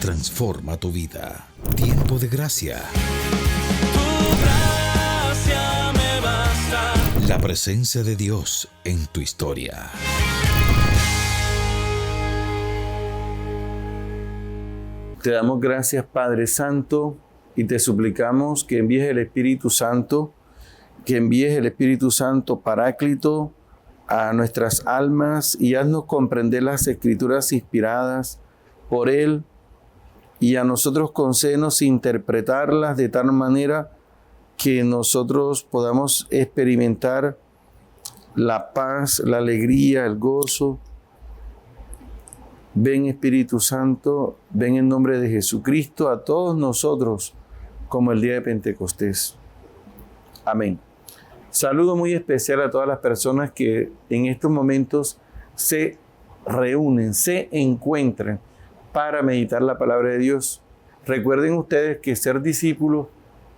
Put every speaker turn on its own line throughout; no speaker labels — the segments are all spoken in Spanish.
transforma tu vida. Tiempo de gracia.
Tu gracia me basta.
La presencia de Dios en tu historia.
Te damos gracias, Padre Santo, y te suplicamos que envíes el Espíritu Santo, Paráclito, a nuestras almas y haznos comprender las Escrituras inspiradas por Él, y a nosotros concédenos interpretarlas de tal manera que nosotros podamos experimentar la paz, la alegría, el gozo. Ven, Espíritu Santo, ven en nombre de Jesucristo a todos nosotros como el día de Pentecostés. Amén. Saludo muy especial a todas las personas que en estos momentos se reúnen, se encuentran para meditar la palabra de Dios. Recuerden ustedes que ser discípulos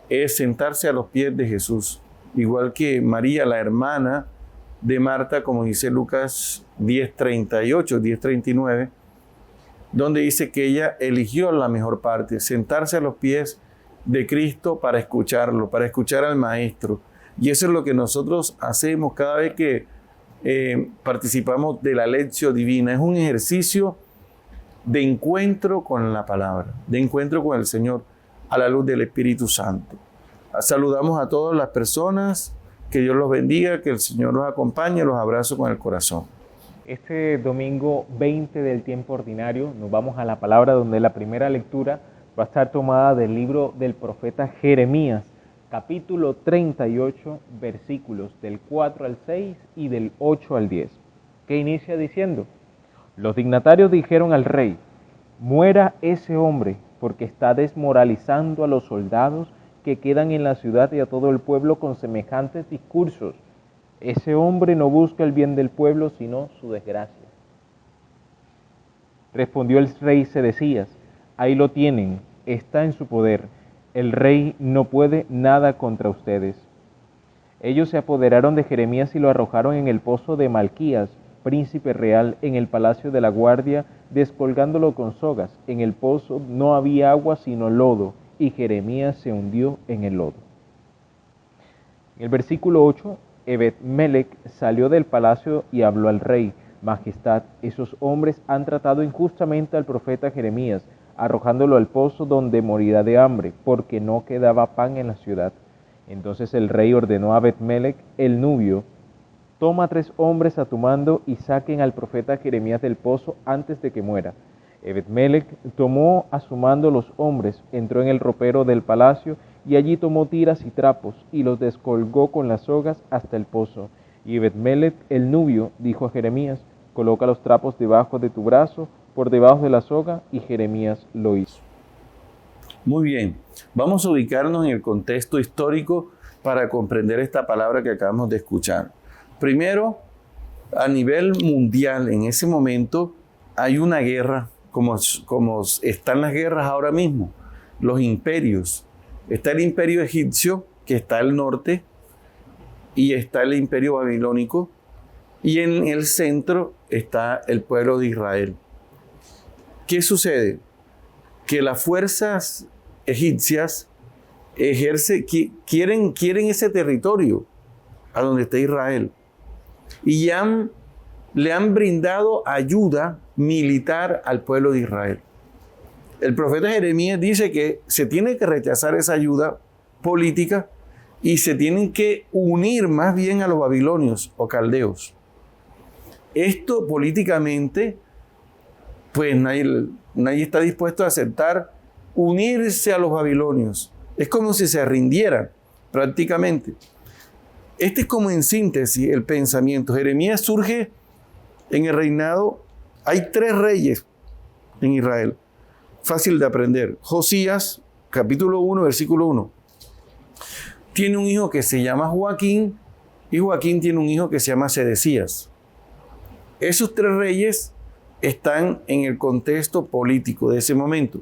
es sentarse a los pies de Jesús, igual que María, la hermana de Marta, como dice Lucas 10:38, 10:39, donde dice que ella eligió la mejor parte, sentarse a los pies de Cristo para escucharlo, para escuchar al Maestro. Y eso es lo que nosotros hacemos cada vez que participamos de la Lectio Divina. Es un ejercicio de encuentro con la palabra, de encuentro con el Señor a la luz del Espíritu Santo. Saludamos a todas las personas, que Dios los bendiga, que el Señor los acompañe, los abrazo con el corazón.
Este domingo 20 del tiempo ordinario nos vamos a la palabra, donde la primera lectura va a estar tomada del libro del profeta Jeremías, capítulo 38, versículos del 4 al 6 y del 8 al 10, que inicia diciendo: los dignatarios dijeron al rey: muera ese hombre, porque está desmoralizando a los soldados que quedan en la ciudad y a todo el pueblo con semejantes discursos. Ese hombre no busca el bien del pueblo, sino su desgracia. Respondió el rey Sedecías: ahí lo tienen, está en su poder. El rey no puede nada contra ustedes. Ellos se apoderaron de Jeremías y lo arrojaron en el pozo de Malquías, príncipe real, en el palacio de la guardia, descolgándolo con sogas. En el pozo no había agua sino lodo, y Jeremías se hundió en el lodo. En el versículo 8, Ebed-Melech salió del palacio y habló al rey: Majestad, esos hombres han tratado injustamente al profeta Jeremías, arrojándolo al pozo donde morirá de hambre, porque no quedaba pan en la ciudad. Entonces el rey ordenó a Ebed-Melech, el nubio: toma 3 hombres a tu mando y saquen al profeta Jeremías del pozo antes de que muera. Ebed-Melech tomó a su mando los hombres, entró en el ropero del palacio y allí tomó tiras y trapos y los descolgó con las sogas hasta el pozo. Y Ebed-Melech, el nubio, dijo a Jeremías: coloca los trapos debajo de tu brazo, por debajo de la soga, y Jeremías lo hizo.
Muy bien, vamos a ubicarnos en el contexto histórico para comprender esta palabra que acabamos de escuchar. Primero, a nivel mundial, en ese momento hay una guerra, como están las guerras ahora mismo, los imperios. Está el imperio egipcio, que está al norte, y está el imperio babilónico, y en el centro está el pueblo de Israel. ¿Qué sucede? Que las fuerzas egipcias quieren ese territorio a donde está Israel, y le han brindado ayuda militar al pueblo de Israel. El profeta Jeremías dice que se tiene que rechazar esa ayuda política y se tienen que unir más bien a los babilonios o caldeos. Esto políticamente, pues nadie está dispuesto a aceptar unirse a los babilonios. Es como si se rindieran prácticamente. Este es como en síntesis el pensamiento. Jeremías surge en el reinado. Hay 3 reyes en Israel. Fácil de aprender. Josías, capítulo 1, versículo 1. Tiene un hijo que se llama Joaquín, y Joaquín tiene un hijo que se llama Sedecías. Esos 3 reyes están en el contexto político de ese momento.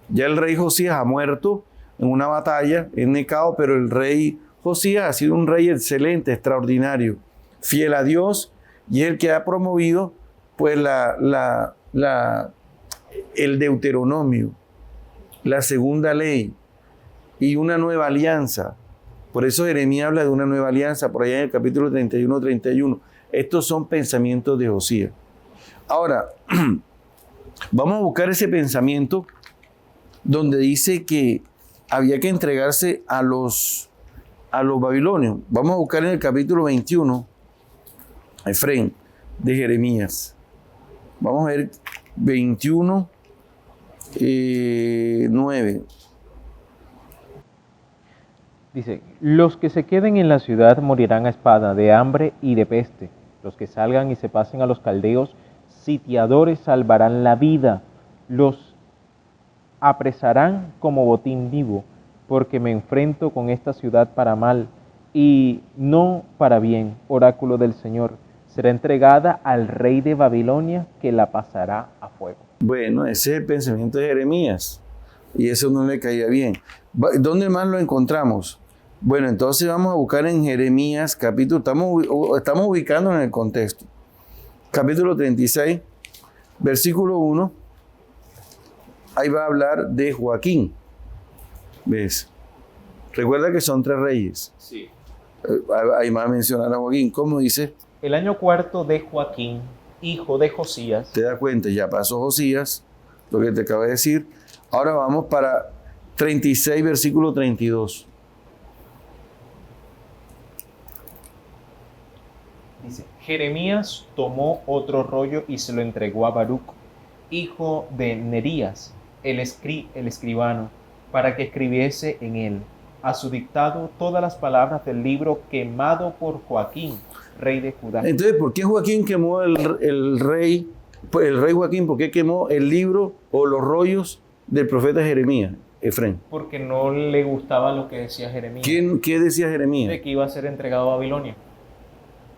Ya el rey Josías ha muerto en una batalla en Necao, pero el rey Josías ha sido un rey excelente, extraordinario, fiel a Dios, y es el que ha promovido pues el Deuteronomio, la segunda ley y una nueva alianza. Por eso Jeremías habla de una nueva alianza, por allá en el capítulo 31. Estos son pensamientos de Josías. Ahora, vamos a buscar ese pensamiento donde dice que había que entregarse a los babilonios. Vamos a buscar en el capítulo 21, Efraín, de Jeremías. Vamos a ver 21, 9.
Dice, los que se queden en la ciudad morirán a espada, de hambre y de peste. Los que salgan y se pasen a los caldeos, sitiadores salvarán la vida. Los apresarán como botín vivo, porque me enfrento con esta ciudad para mal y no para bien, oráculo del Señor. Será entregada al rey de Babilonia, que la pasará a fuego.
Bueno, ese es el pensamiento de Jeremías. Y eso no le caía bien. ¿Dónde más lo encontramos? Bueno, entonces vamos a buscar en Jeremías, capítulo, estamos ubicando en el contexto. Capítulo 36, versículo 1. Ahí va a hablar de Joaquín. ¿Ves? Recuerda que son 3 reyes.
Sí.
Ahí va a mencionar a Joaquín. ¿Cómo dice?
El año 4 de Joaquín, hijo de Josías.
Te das cuenta, ya pasó Josías, lo que te acabo de decir. Ahora vamos para 36, versículo 32.
Dice, Jeremías tomó otro rollo y se lo entregó a Baruc, hijo de Nerías, el escribano, para que escribiese en él, a su dictado, todas las palabras del libro quemado por Joaquín, rey de Judá.
Entonces, ¿por qué Joaquín quemó el rey? Pues el rey Joaquín, ¿por qué quemó el libro o los rollos del profeta Jeremías, Efraín?
Porque no le gustaba lo que decía Jeremías.
¿Qué decía Jeremías?
De que iba a ser entregado a Babilonia.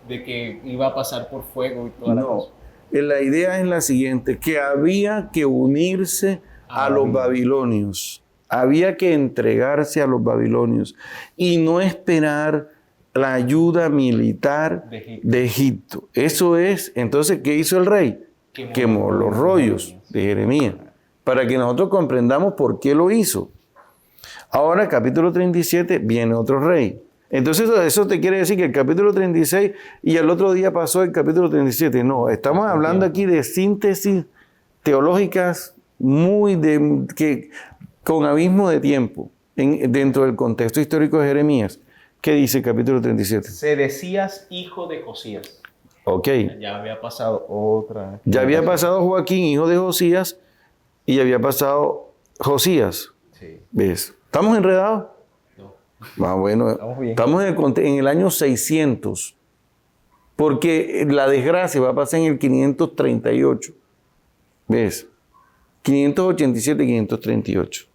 De que iba a pasar por fuego y toda la cosa.
La idea es la siguiente, que había que unirse a los babilonios. Había que entregarse a los babilonios y no esperar la ayuda militar de Egipto. Eso es, entonces, ¿qué hizo el rey? Quemó los rollos de Jeremías, para que nosotros comprendamos por qué lo hizo. Ahora, capítulo 37, viene otro rey. Entonces, eso te quiere decir que el capítulo 36 y el otro día pasó el capítulo 37. No, estamos hablando aquí de síntesis teológicas con abismo de tiempo dentro del contexto histórico de Jeremías. ¿Qué dice el capítulo 37?
Sedecías, hijo de Josías.
Ok.
Ya había pasado otra.
Ya había pasado Joaquín, hijo de Josías, y ya había pasado Josías.
Sí.
¿Ves? ¿Estamos enredados?
No.
Bueno, estamos en el año 600, porque la desgracia va a pasar en el 538. ¿Ves? 587 y 538.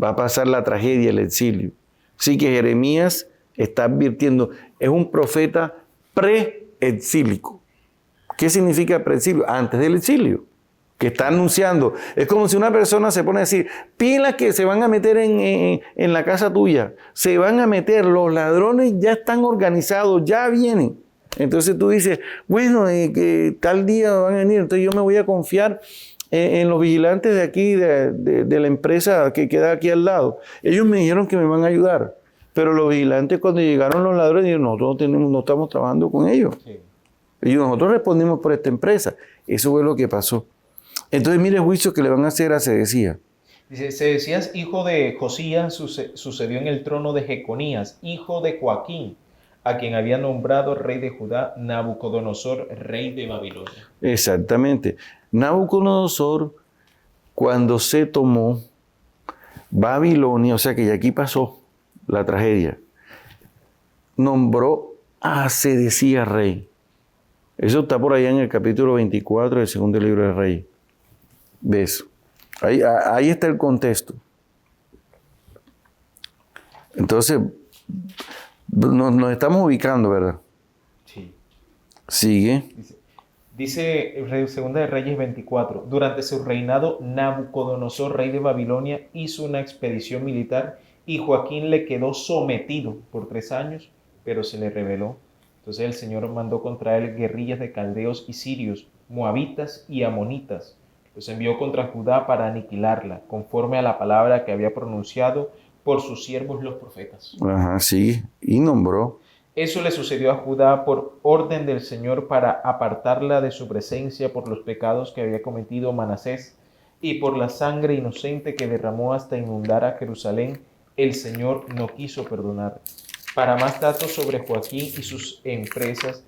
Va a pasar la tragedia, el exilio. Así que Jeremías está advirtiendo, es un profeta pre-exílico. ¿Qué significa pre-exilio? Antes del exilio, que está anunciando. Es como si una persona se pone a decir, pilas que se van a meter en la casa tuya, se van a meter, los ladrones ya están organizados, ya vienen. Entonces tú dices, bueno, que tal día van a venir, entonces yo me voy a confiar en los vigilantes de aquí, de la empresa que queda aquí al lado. Ellos me dijeron que me van a ayudar, pero los vigilantes cuando llegaron los ladrones dijeron, nosotros no estamos trabajando con ellos. Sí. Y nosotros respondimos por esta empresa. Eso fue lo que pasó. Entonces mire el juicio que le van a hacer a Sedecías.
Dice, Sedecías, hijo de Josías, sucedió en el trono de Jeconías, hijo de Joaquín, a quien había nombrado rey de Judá Nabucodonosor, rey de Babilonia.
Exactamente. Nabucodonosor, cuando se tomó Babilonia, o sea que ya aquí pasó la tragedia, nombró a Sedecías rey. Eso está por allá en el capítulo 24 del segundo libro del rey. ¿Ves? Ahí está el contexto. Entonces, nos estamos ubicando, ¿verdad?
Sí.
Sigue.
Dice Segunda de Reyes 24, durante su reinado Nabucodonosor, rey de Babilonia, hizo una expedición militar y Joaquín le quedó sometido por 3 años, pero se le rebeló. Entonces el Señor mandó contra él guerrillas de caldeos y sirios, moabitas y amonitas, los envió contra Judá para aniquilarla, conforme a la palabra que había pronunciado por sus siervos los profetas.
Ajá, sí. Y nombró.
Eso le sucedió a Judá por orden del Señor para apartarla de su presencia por los pecados que había cometido Manasés y por la sangre inocente que derramó hasta inundar a Jerusalén. El Señor no quiso perdonar. Para más datos sobre Joaquín y sus empresas,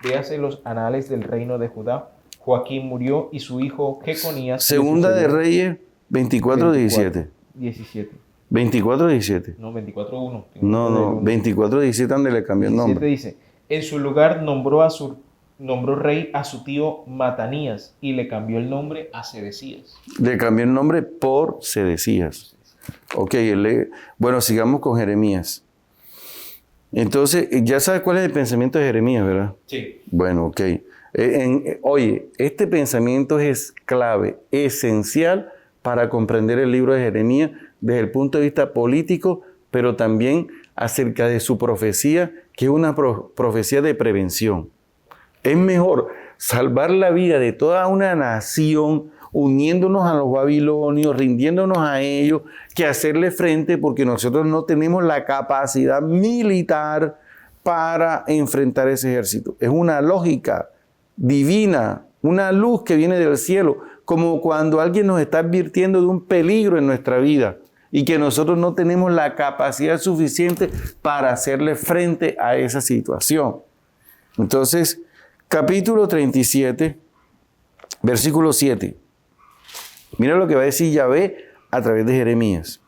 véase los anales del reino de Judá. Joaquín murió y su hijo Jeconías.
Segunda de Reyes 24:17.
17.
24:17.
No, 24:1.
No, 24:17 donde le cambió el
17
nombre.
dice, en su lugar nombró rey a su tío Matanías y le cambió el nombre a Sedecías.
Le cambió el nombre por Sedecías. Ok, bueno, sigamos con Jeremías. Entonces, ya sabes cuál es el pensamiento de Jeremías, ¿verdad?
Sí.
Bueno, ok. Oye, este pensamiento es clave, esencial para comprender el libro de Jeremías desde el punto de vista político, pero también acerca de su profecía, que es una profecía de prevención. Es mejor salvar la vida de toda una nación uniéndonos a los babilonios, rindiéndonos a ellos, que hacerle frente, porque nosotros no tenemos la capacidad militar para enfrentar ese ejército. Es una lógica divina, una luz que viene del cielo, como cuando alguien nos está advirtiendo de un peligro en nuestra vida y que nosotros no tenemos la capacidad suficiente para hacerle frente a esa situación. Entonces, capítulo 37, versículo 7. Mira lo que va a decir Yahvé a través de Jeremías.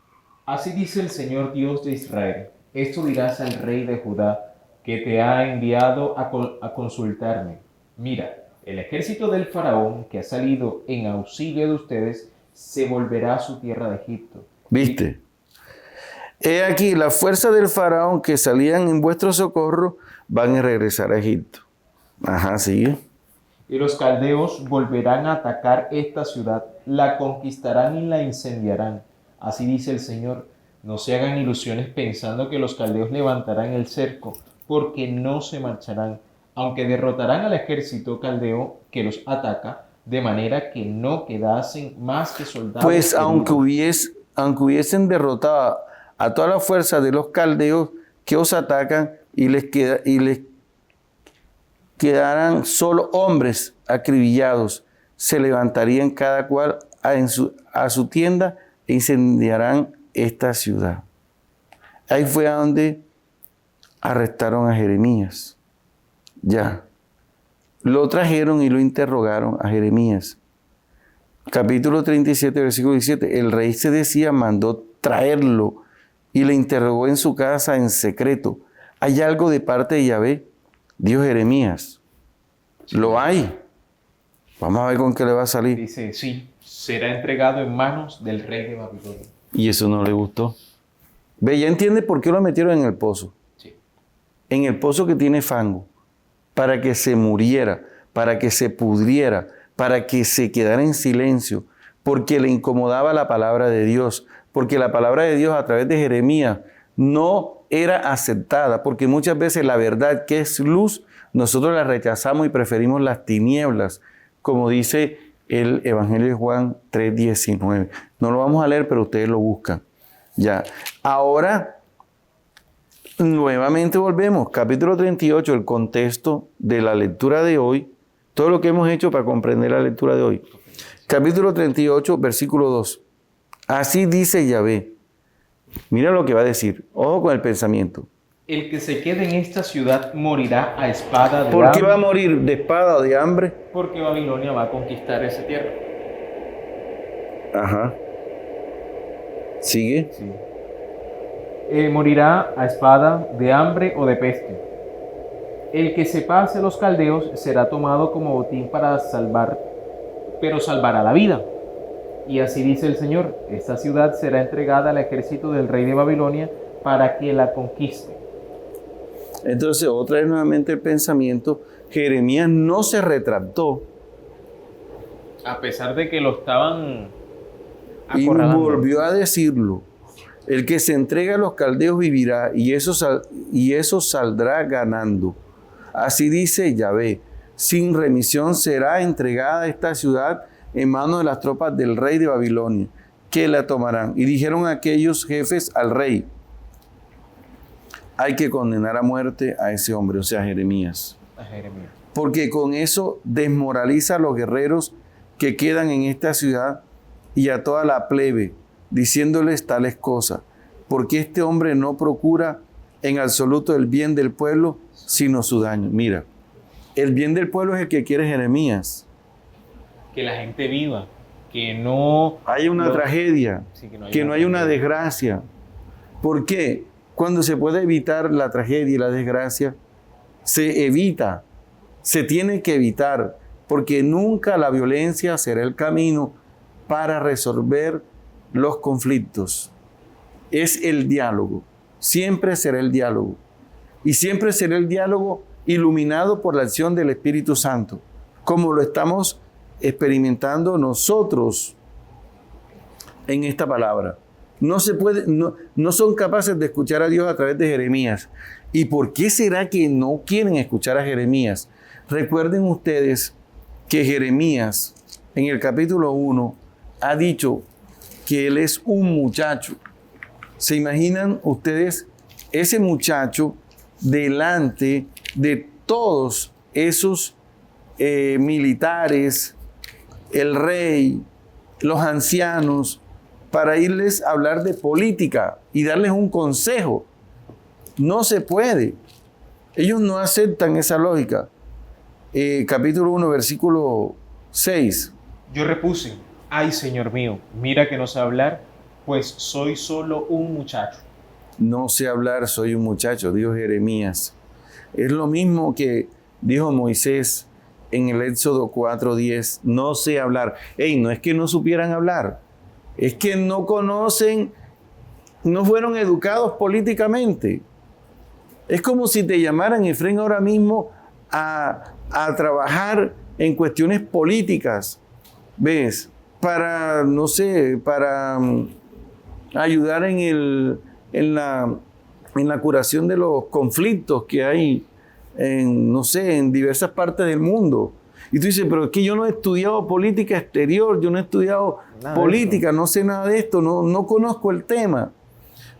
Así dice el Señor Dios de Israel. Esto dirás al rey de Judá, que te ha enviado a consultarme. Mira, el ejército del faraón que ha salido en auxilio de ustedes se volverá a su tierra de Egipto.
¿Viste? He aquí, la fuerza del faraón que salían en vuestro socorro van a regresar a Egipto. Ajá, sigue.
Y los caldeos volverán a atacar esta ciudad, la conquistarán y la incendiarán. Así dice el Señor. No se hagan ilusiones pensando que los caldeos levantarán el cerco, porque no se marcharán, aunque derrotarán al ejército caldeo que los ataca, de manera que no quedasen más que soldados.
Pues aunque hubiesen derrotado a toda la fuerza de los caldeos que os atacan y les quedaran solo hombres acribillados, se levantarían cada cual a su tienda e incendiarán esta ciudad. Ahí fue a donde arrestaron a Jeremías. Ya. Lo trajeron y lo interrogaron a Jeremías. Capítulo 37, versículo 17. El rey Sedecías mandó traerlo y le interrogó en su casa en secreto. ¿Hay algo de parte de Yahvé? Dijo Jeremías. Lo hay. Vamos a ver con qué le va a salir.
Dice, sí, será entregado en manos del rey de Babilonia.
Y eso no le gustó. Ve, ya entiende por qué lo metieron en el pozo.
Sí.
En el pozo que tiene fango. Para que se muriera, para que se pudriera, para que se quedara en silencio, porque le incomodaba la palabra de Dios, porque la palabra de Dios a través de Jeremías no era aceptada, porque muchas veces la verdad que es luz, nosotros la rechazamos y preferimos las tinieblas, como dice el Evangelio de Juan 3:19. No lo vamos a leer, pero ustedes lo buscan. Ya. Ahora, nuevamente volvemos. Capítulo 38, el contexto de la lectura de hoy. Todo lo que hemos hecho para comprender la lectura de hoy. Capítulo 38, versículo 2. Así dice Yahvé. Mira lo que va a decir. Ojo con el pensamiento.
El que se quede en esta ciudad morirá a espada de
¿Por
hambre.
qué va a morir de espada o de hambre?
Porque Babilonia va a conquistar esa tierra.
Ajá. ¿Sigue?
Sí. Morirá a espada de hambre o de peste. El que se pase los caldeos será tomado como botín para salvar, pero salvará la vida. Y así dice el Señor, esta ciudad será entregada al ejército del rey de Babilonia para que la conquiste.
Entonces, otra vez nuevamente el pensamiento, Jeremías no se retractó
A pesar de que lo estaban
y
acorralando.
volvió a decirlo. El que se entrega a los caldeos vivirá y eso saldrá ganando. Así dice Yahvé, sin remisión será entregada esta ciudad en manos de las tropas del rey de Babilonia, que la tomarán. Y dijeron aquellos jefes al rey: hay que condenar a muerte a ese hombre, o sea, a Jeremías. Porque con eso desmoraliza a los guerreros que quedan en esta ciudad y a toda la plebe, diciéndoles tales cosas. Porque este hombre no procura en absoluto el bien del pueblo, sino su daño. Mira, el bien del pueblo es el que quiere Jeremías.
Que la gente viva, que no
haya una tragedia,
sí,
que no haya una desgracia. ¿Por qué? Cuando se puede evitar la tragedia y la desgracia, se evita, se tiene que evitar, porque nunca la violencia será el camino para resolver los conflictos. Es el diálogo, siempre será el diálogo. Y siempre será el diálogo iluminado por la acción del Espíritu Santo, como lo estamos experimentando nosotros en esta palabra. No son capaces de escuchar a Dios a través de Jeremías. ¿Y por qué será que no quieren escuchar a Jeremías? Recuerden ustedes que Jeremías, en el capítulo 1, ha dicho que él es un muchacho. ¿Se imaginan ustedes ese muchacho delante de todos esos militares, el rey, los ancianos, para irles a hablar de política y darles un consejo? No se puede. Ellos no aceptan esa lógica. Capítulo 1, versículo 6.
Yo repuse: ay, Señor mío, mira que no sé hablar, pues soy solo un muchacho.
No sé hablar, soy un muchacho, dijo Jeremías. Es lo mismo que dijo Moisés en el Éxodo 4:10. No sé hablar. No es que no supieran hablar, es que no conocen, no fueron educados políticamente. Es como si te llamaran, Efraín, ahora mismo a trabajar en cuestiones políticas, ¿ves? Para, no sé, para ayudar en la curación de los conflictos que hay en diversas partes del mundo. Y tú dices, pero es que yo no he estudiado política exterior, yo no he estudiado política, no sé nada de esto, no conozco el tema.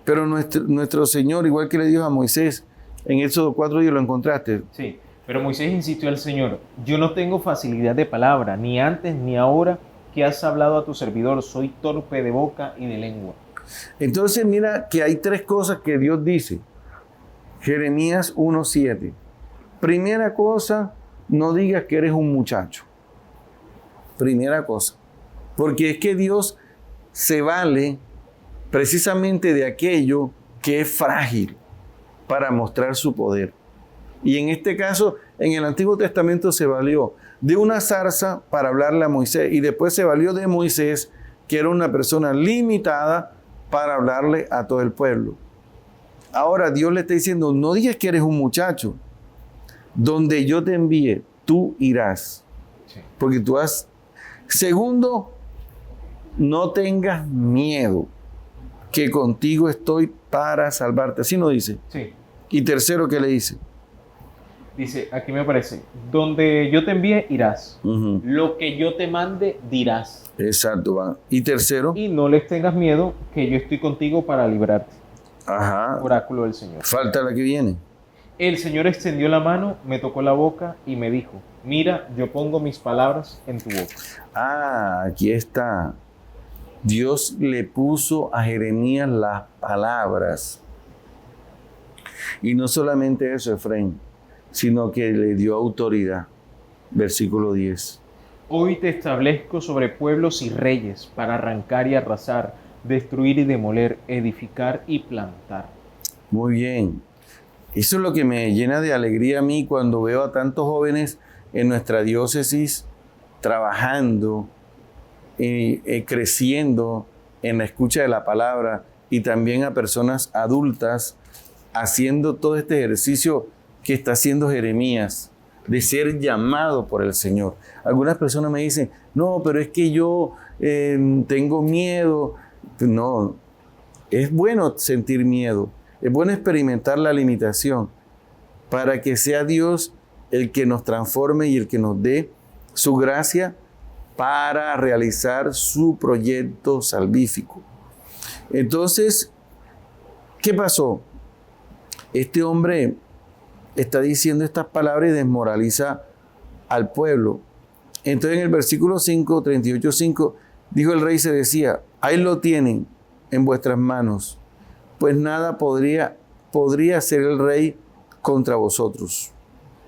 Pero nuestro Señor, igual que le dijo a Moisés, en Éxodo 4, lo encontraste.
Sí, pero Moisés insistió al Señor: yo no tengo facilidad de palabra, ni antes ni ahora que has hablado a tu servidor, soy torpe de boca y de lengua.
Entonces mira que hay tres cosas que Dios dice. Jeremías 1:7. Primera cosa, no digas que eres un muchacho. Primera cosa. Porque es que Dios se vale precisamente de aquello que es frágil para mostrar su poder. Y en este caso, en el Antiguo Testamento se valió de una zarza para hablarle a Moisés, y después se valió de Moisés, que era una persona limitada, para hablarle a todo el pueblo. Ahora Dios le está diciendo: no digas que eres un muchacho. Donde yo te envíe, tú irás. Sí. Porque tú has... Segundo, no tengas miedo, que contigo estoy para salvarte. Así no dice.
Sí.
Y tercero, ¿qué le dice?
Dice, aquí me aparece: donde yo te envíe, irás. Lo que yo te mande, dirás.
Exacto, va. Y tercero.
Y no les tengas miedo, que yo estoy contigo para librarte.
Ajá.
Oráculo del Señor.
Falta la que viene.
El Señor extendió la mano, me tocó la boca y me dijo: mira, yo pongo mis palabras en tu boca.
Ah, aquí está. Dios le puso a Jeremías las palabras. Y no solamente eso, Efraín, sino que le dio autoridad. Versículo 10.
Hoy te establezco sobre pueblos y reyes para arrancar y arrasar, destruir y demoler, edificar y plantar.
Muy bien. Eso es lo que me llena de alegría a mí cuando veo a tantos jóvenes en nuestra diócesis trabajando, creciendo en la escucha de la palabra, y también a personas adultas haciendo todo este ejercicio que está haciendo Jeremías, de ser llamado por el Señor. Algunas personas me dicen: no, pero es que yo tengo miedo. No, es bueno sentir miedo, es bueno experimentar la limitación, para que sea Dios el que nos transforme y el que nos dé su gracia para realizar su proyecto salvífico. Entonces, ¿qué pasó? Este hombre está diciendo estas palabras y desmoraliza al pueblo. Entonces en el versículo 5, 38:5, dijo el rey, se decía, ahí lo tienen en vuestras manos, pues nada podría hacer el rey contra vosotros.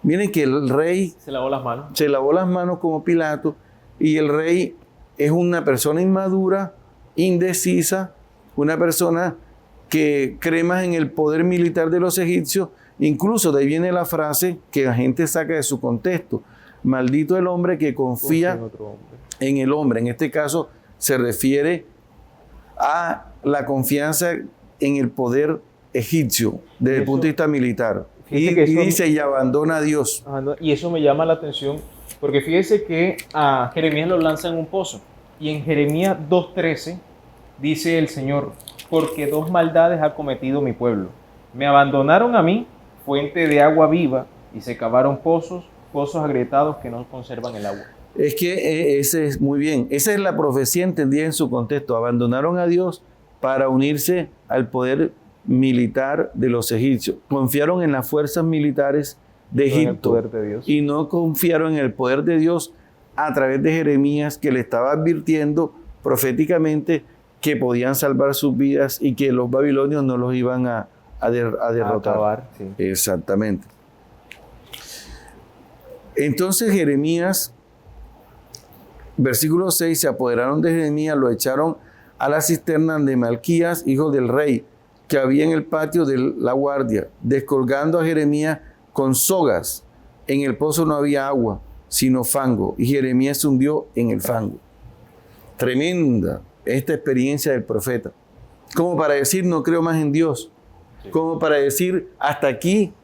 Miren que el rey
Se lavó las manos.
se lavó las manos como Pilato, y el rey es una persona inmadura, indecisa, una persona que cree más en el poder militar de los egipcios. Incluso de ahí viene la frase que la gente saca de su contexto: maldito el hombre que confía en el hombre. En este caso se refiere a la confianza en el poder egipcio desde el punto de vista militar. Y dice, y abandona a Dios.
Y eso me llama la atención, porque fíjese que a Jeremías lo lanza en un pozo. Y en Jeremías 2:13 dice el Señor, porque 2 maldades ha cometido mi pueblo. Me abandonaron a mí, fuente de agua viva, y se cavaron pozos agrietados que no conservan el agua.
Es que ese es muy bien. Esa es la profecía entendida en su contexto. Abandonaron a Dios para unirse al poder militar de los egipcios. Confiaron en las fuerzas militares de Egipto,
en el poder de Dios,
y no confiaron en el poder de Dios a través de Jeremías, que le estaba advirtiendo proféticamente que podían salvar sus vidas y que los babilonios no los iban a derrotar.
Acabar, sí.
Exactamente. Entonces Jeremías, versículo 6, se apoderaron de Jeremías, lo echaron a la cisterna de Malquías, hijo del rey, que había en el patio de la guardia, descolgando a Jeremías con sogas. En el pozo no había agua, sino fango, y Jeremías se hundió en el fango. Tremenda esta experiencia del profeta. Como para decir, no creo más en Dios. Como para decir, hasta aquí,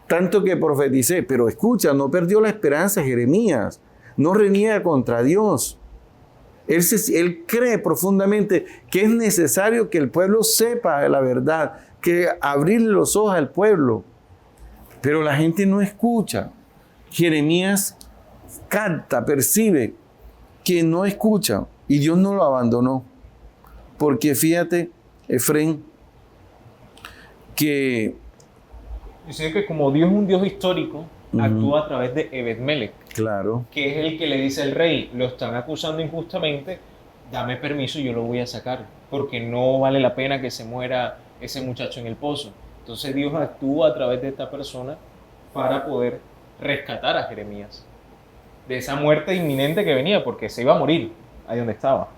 tanto que profeticé. Pero escucha, no perdió la esperanza Jeremías. No reniega contra Dios. Él cree profundamente que es necesario que el pueblo sepa la verdad, que abrirle los ojos al pueblo. Pero la gente no escucha. Jeremías capta, percibe que no escucha, y Dios no lo abandonó. Porque fíjate, Efrén, que...
Dice que como Dios es un Dios histórico, actúa a través de Ebed-Melech.
Claro.
Que es el que le dice al rey, lo están acusando injustamente, dame permiso y yo lo voy a sacar, porque no vale la pena que se muera ese muchacho en el pozo. Entonces Dios actúa a través de esta persona para poder rescatar a Jeremías de esa muerte inminente que venía, porque se iba a morir ahí donde estaba.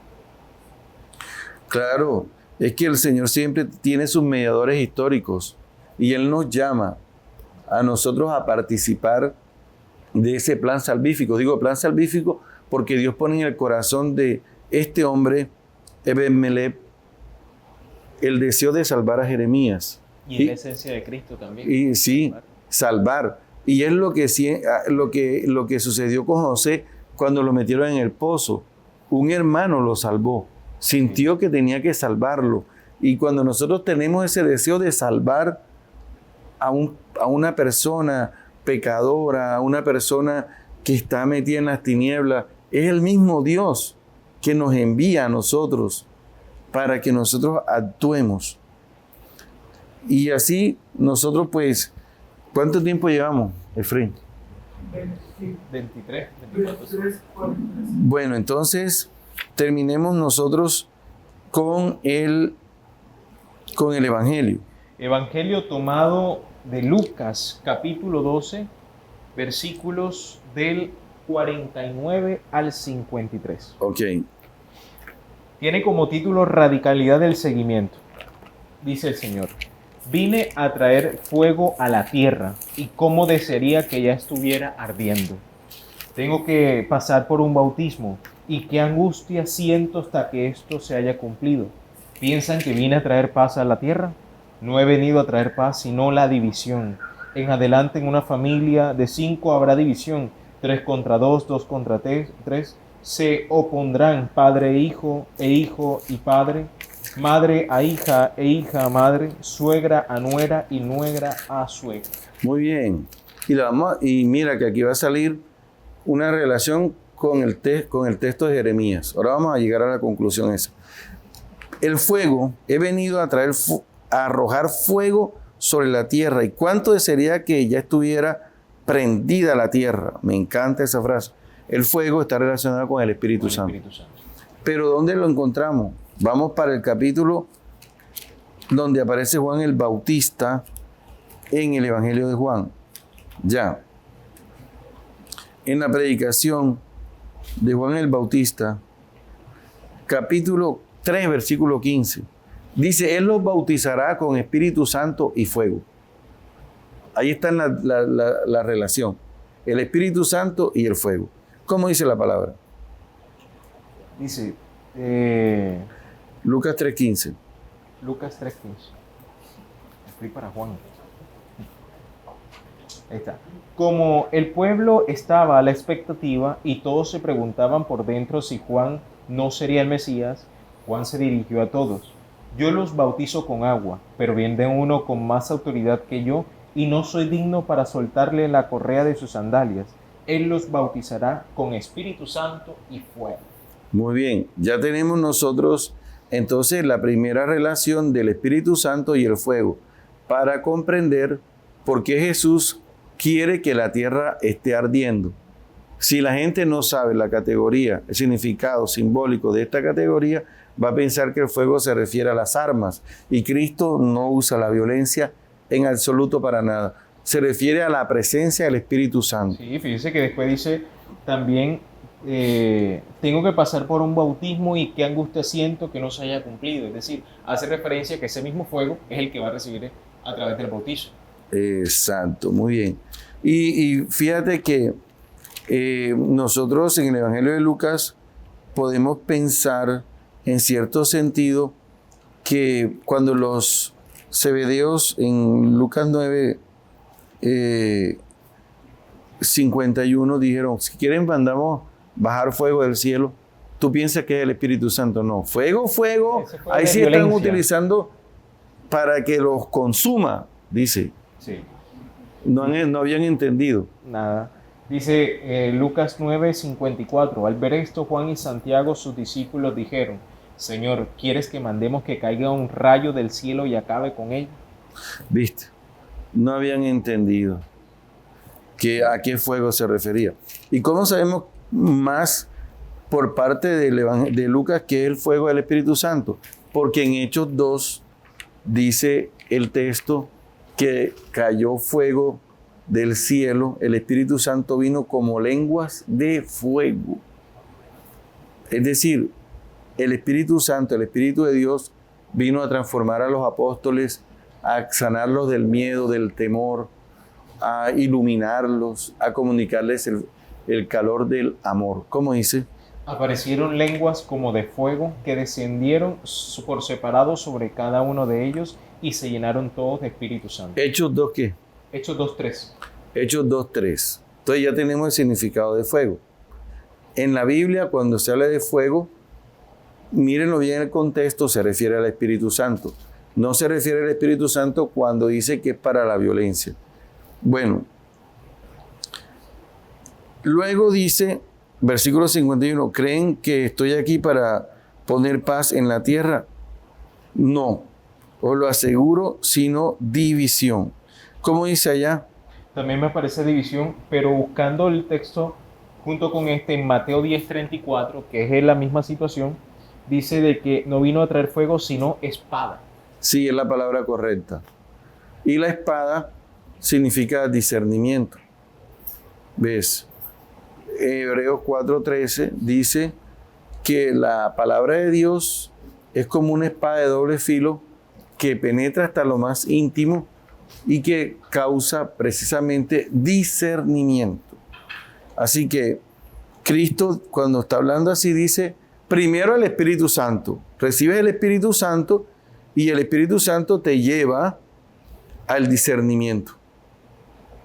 Claro, es que el Señor siempre tiene sus mediadores históricos, y Él nos llama a nosotros a participar de ese plan salvífico. Digo plan salvífico porque Dios pone en el corazón de este hombre, Ebed-Melech, el deseo de salvar a Jeremías.
Y es la esencia de Cristo también.
Y sí, salvar. Y es lo que sucedió con José cuando lo metieron en el pozo. Un hermano lo salvó. Sintió que tenía que salvarlo. Y cuando nosotros tenemos ese deseo de salvar a una persona pecadora, a una persona que está metida en las tinieblas, es el mismo Dios que nos envía a nosotros para que nosotros actuemos. Y así nosotros, pues, ¿cuánto tiempo llevamos, Efraín?
23.
Bueno, entonces terminemos nosotros con el Evangelio.
Evangelio tomado de Lucas, capítulo 12, versículos del 49 al 53.
Ok.
Tiene como título Radicalidad del seguimiento. Dice el Señor: vine a traer fuego a la tierra, y cómo desearía que ya estuviera ardiendo. Tengo que pasar por un bautismo, y qué angustia siento hasta que esto se haya cumplido. ¿Piensan que vine a traer paz a la tierra? No he venido a traer paz, sino la división. En adelante en una familia de 5 habrá división, 3 contra 2, 2 contra 3. Se opondrán padre e hijo y padre, madre a hija e hija a madre, suegra a nuera y nuera a suegra.
Muy bien. Y mira que aquí va a salir una relación con el texto de Jeremías. Ahora vamos a llegar a la conclusión esa. El fuego, he venido a traer, a arrojar fuego sobre la tierra. ¿Y cuánto desearía que ya estuviera prendida la tierra? Me encanta esa frase. El fuego está relacionado con el Espíritu Santo. Pero ¿dónde lo encontramos? Vamos para el capítulo donde aparece Juan el Bautista en el Evangelio de Juan. Ya. En la predicación de Juan el Bautista, capítulo 3, versículo 15. Dice, Él los bautizará con Espíritu Santo y fuego. Ahí está la relación. El Espíritu Santo y el fuego. ¿Cómo dice la palabra?
Dice,
Lucas 3:15.
Lucas 3:15. Estoy para Juan. Ahí está. Como el pueblo estaba a la expectativa y todos se preguntaban por dentro si Juan no sería el Mesías, Juan se dirigió a todos. Yo los bautizo con agua, pero viene uno con más autoridad que yo y no soy digno para soltarle la correa de sus sandalias. Él los bautizará con Espíritu Santo y fuego.
Muy bien, ya tenemos nosotros entonces la primera relación del Espíritu Santo y el fuego para comprender por qué Jesús quiere que la tierra esté ardiendo. Si la gente no sabe la categoría, el significado simbólico de esta categoría, va a pensar que el fuego se refiere a las armas y Cristo no usa la violencia en absoluto para nada. Se refiere a la presencia del Espíritu Santo.
Sí, fíjese que después dice también, tengo que pasar por un bautismo y qué angustia siento que no se haya cumplido. Es decir, hace referencia a que ese mismo fuego es el que va a recibir a través del bautizo.
Exacto, muy bien. Y fíjate que nosotros en el Evangelio de Lucas podemos pensar en cierto sentido que cuando los zebedeos en Lucas 9, 51 dijeron, si quieren mandamos bajar fuego del cielo, ¿tú piensas que es el Espíritu Santo? No, fuego, ahí sí están utilizando para que los consuma, dice.
Sí.
No habían entendido.
Nada. Dice Lucas 9:54. Al ver esto, Juan y Santiago, sus discípulos, dijeron, Señor, ¿quieres que mandemos que caiga un rayo del cielo y acabe con él?
¿Viste? No habían entendido a qué fuego se refería. ¿Y cómo sabemos más por parte de Lucas que es el fuego del Espíritu Santo? Porque en Hechos 2 dice el texto que cayó fuego del cielo, el Espíritu Santo vino como lenguas de fuego. Es decir, el Espíritu Santo, el Espíritu de Dios, vino a transformar a los apóstoles, a sanarlos del miedo, del temor, a iluminarlos, a comunicarles el calor del amor. ¿Cómo dice?
Aparecieron lenguas como de fuego que descendieron por separado sobre cada uno de ellos y se llenaron todos de Espíritu Santo.
Hechos 2, ¿qué?
Hechos 2:3.
Hechos 2:3. Entonces ya tenemos el significado de fuego. En la Biblia, cuando se habla de fuego, mírenlo bien el contexto, se refiere al Espíritu Santo. No se refiere al Espíritu Santo cuando dice que es para la violencia. Bueno, luego dice, versículo 51, ¿creen que estoy aquí para poner paz en la tierra? No, os lo aseguro, sino división. ¿Cómo dice allá?
También me aparece división, pero buscando el texto junto con este en Mateo 10:34, que es la misma situación, dice de que no vino a traer fuego, sino espada.
Sí, es la palabra correcta. Y la espada significa discernimiento. ¿Ves? Hebreos 4:13 dice que la palabra de Dios es como una espada de doble filo que penetra hasta lo más íntimo y que causa precisamente discernimiento. Así que Cristo, cuando está hablando así, dice, primero el Espíritu Santo. Recibes el Espíritu Santo y el Espíritu Santo te lleva al discernimiento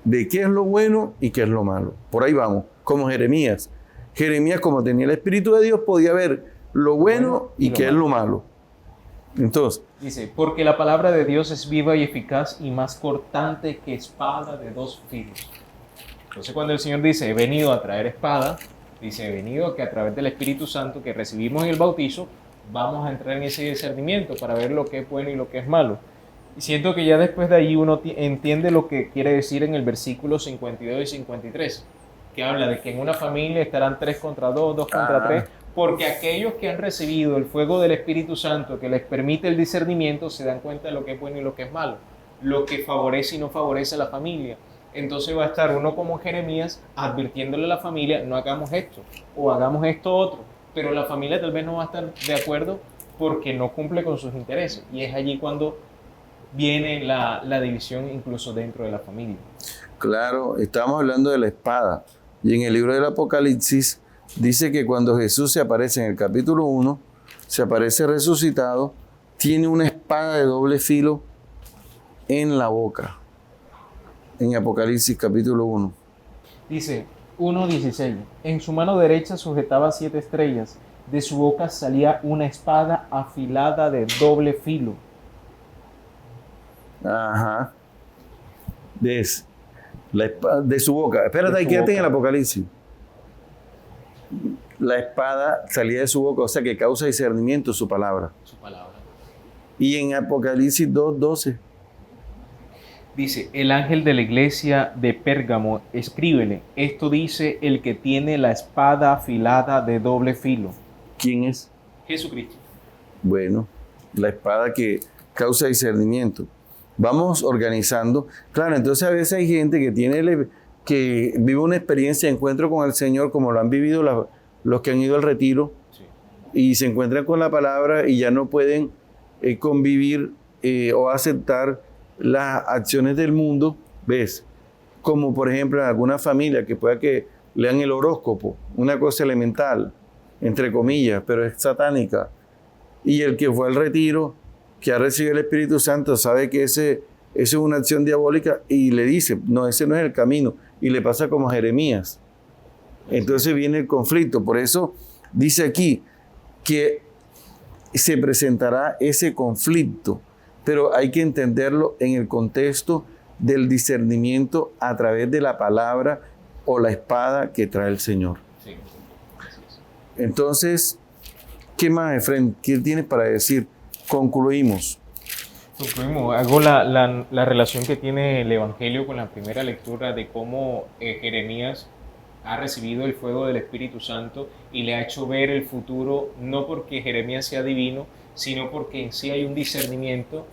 de qué es lo bueno y qué es lo malo. Por ahí vamos, como Jeremías. Jeremías, como tenía el Espíritu de Dios, podía ver lo bueno y qué es lo malo. Entonces,
dice, porque la palabra de Dios es viva y eficaz y más cortante que espada de dos filos. Entonces, cuando el Señor dice, he venido a traer espada, Dice, venido que a través del Espíritu Santo que recibimos en el bautizo, vamos a entrar en ese discernimiento para ver lo que es bueno y lo que es malo. Y siento que ya después de ahí uno entiende lo que quiere decir en el versículo 52 y 53, que habla de que en una familia estarán 3 contra 2, 2 contra 3, porque aquellos que han recibido el fuego del Espíritu Santo que les permite el discernimiento se dan cuenta de lo que es bueno y lo que es malo, lo que favorece y no favorece a la familia. Entonces va a estar uno como Jeremías advirtiéndole a la familia, no hagamos esto o hagamos esto otro, pero la familia tal vez no va a estar de acuerdo porque no cumple con sus intereses, y es allí cuando viene la división incluso dentro de la familia.
Claro, estamos hablando de la espada, y en el libro del Apocalipsis dice que cuando Jesús se aparece en el capítulo 1, se aparece resucitado, tiene una espada de doble filo en la boca. En Apocalipsis capítulo 1.
Dice 1:16, en su mano derecha sujetaba 7 estrellas, de su boca salía una espada afilada de doble filo.
Ajá. ¿Ves? La espada de su boca. Espérate,
De
ahí
su
quédate en
boca.
el Apocalipsis. La espada salía de su boca, o sea que causa discernimiento su palabra.
Su palabra.
Y en Apocalipsis 2:12.
Dice, el ángel de la iglesia de Pérgamo, escríbele, esto dice el que tiene la espada afilada de doble filo.
¿Quién es?
Jesucristo.
Bueno, la espada que causa discernimiento. Vamos organizando. Claro, entonces a veces hay gente que vive una experiencia de encuentro con el Señor, como lo han vivido los que han ido al retiro,
Sí.
y se encuentran con la palabra y ya no pueden convivir o aceptar las acciones del mundo, ¿ves? Como por ejemplo en alguna familia que pueda que lean el horóscopo, una cosa elemental, entre comillas, pero es satánica. Y el que fue al retiro, que ha recibido el Espíritu Santo, sabe que ese es una acción diabólica y le dice, no, ese no es el camino. Y le pasa como a Jeremías. Entonces viene el conflicto. Por eso dice aquí que se presentará ese conflicto, pero hay que entenderlo en el contexto del discernimiento a través de la palabra o la espada que trae el Señor.
Sí. Así es.
Entonces, ¿qué más, Efraín? ¿Qué tienes para decir? Concluimos.
Concluimos. Hago la relación que tiene el Evangelio con la primera lectura de cómo Jeremías ha recibido el fuego del Espíritu Santo y le ha hecho ver el futuro, no porque Jeremías sea divino, sino porque en sí hay un discernimiento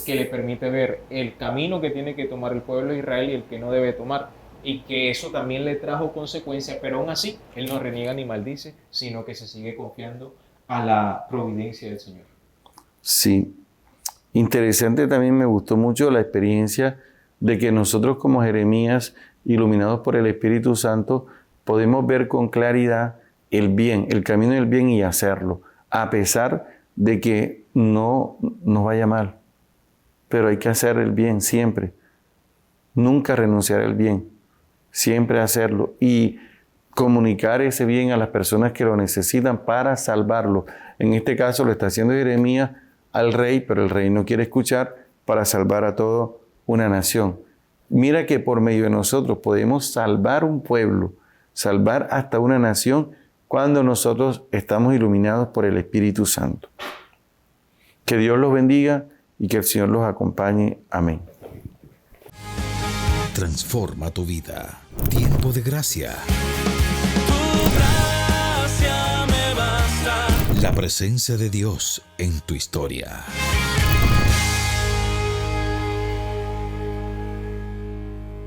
que le permite ver el camino que tiene que tomar el pueblo de Israel y el que no debe tomar, y que eso también le trajo consecuencias, pero aún así él no reniega ni maldice, sino que se sigue confiando a la providencia del Señor.
Sí. Interesante, también me gustó mucho la experiencia de que nosotros como Jeremías, iluminados por el Espíritu Santo, podemos ver con claridad el bien, el camino del bien y hacerlo, a pesar de que no nos vaya mal. Pero hay que hacer el bien siempre. Nunca renunciar al bien, siempre hacerlo y comunicar ese bien a las personas que lo necesitan para salvarlo. En este caso lo está haciendo Jeremías al rey, pero el rey no quiere escuchar, para salvar a toda una nación. Mira que por medio de nosotros podemos salvar un pueblo, salvar hasta una nación, cuando nosotros estamos iluminados por el Espíritu Santo. Que Dios los bendiga y que el Señor los acompañe. Amén.
Transforma tu vida. Tiempo de gracia.
Tu gracia me basta.
La presencia de Dios en tu historia.